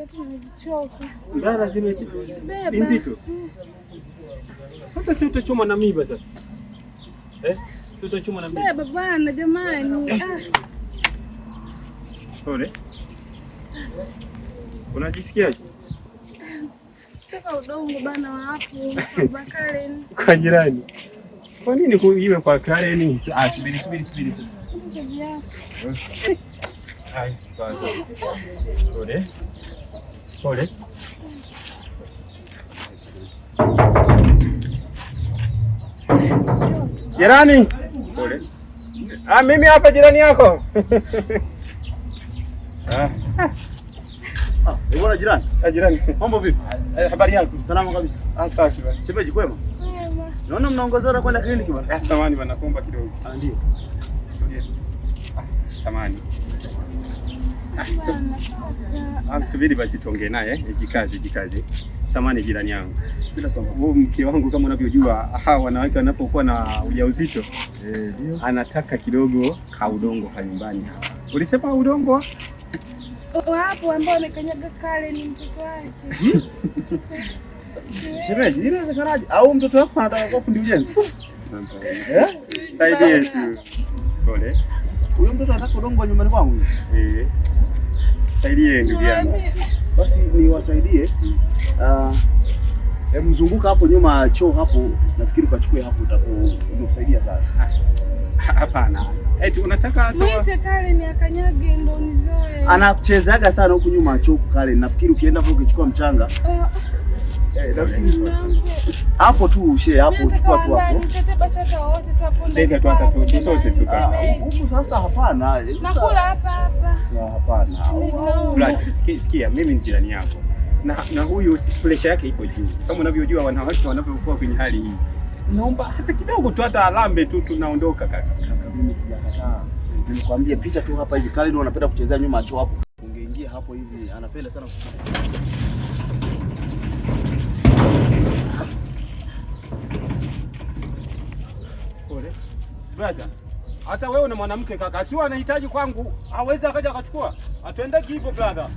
tu nimechoka. Ndara ni nzito. Sasa si utachoma na miba sasa. Si utachoma na miba. Beba bwana jamani. Pole. Unajisikiaje? Toka udongo bana wa hapo kwa Karen. Kwa jirani. Kwa nini iwe kwa Karen? Subiri. Hai, kwanza. Pole. Jirani. Pole. Mimi hapa jirani yako. Bwana jirani. Jirani. Mambo vipi? Habari yako? Salama kabisa. Safi bwana. Shemeji kwema? Kwema. Naona mnaongozana kwenda kliniki bwana. Samahani bwana, naomba kidogo. Ndio. Sogea. Samahani. Subiri basi tuongee naye, jikaze. Samahani jirani yangu. Bila sababu. Huyu mke wangu kama unavyojua, wanawake wanapokuwa na ujauzito, Ndio. anataka kidogo ka udongo ka nyumbani hapa. Ulisema udongo? Hapo ambao amekanyaga Karen mtoto wake. Shemeji, inawezekanaje? Au mtoto wako anataka kuwa fundi ujenzi? Saidie tu. Pole. Huyo mtoto anataka udongo nyumbani kwangu? Saidie ndugu yangu. Basi niwasaidie. Mzunguka hapo nyuma choo hapo, nafikiri ukachukue hapo utakusaidia sana. Hapana. Eti unataka Mwite Karen akanyage ndo nizoe. Anachezaga sana huku nyuma choo Karen. Nafikiri ukienda hapo ukichukua mchanga. Nafikiri hapo tu ushe hapo uchukua tu hapo. Nitateba sasa wote tu hapo ndani. Leta tu hata tutote tu. Huku sasa hapana. Nakula hapa. Hapana. Sikia, mimi ni jirani yako. Na huyu pressure yake iko juu. Kama unavyojua wanawake wanapokuwa kwenye hali hii. Naomba hata kidogo tu, hata alambe tu tunaondoka kaka. Mimi sijakataa. Nilikwambia pita tu hapa hivi. Kale ndio anapenda kuchezea nyuma choo hapo. Ungeingia hapo hivi, anapenda sana Pole. Brother. Hata wewe una mwanamke kaka, akiwa anahitaji kwangu, hawezi akaja akachukua. Atuendeki hivyo brother.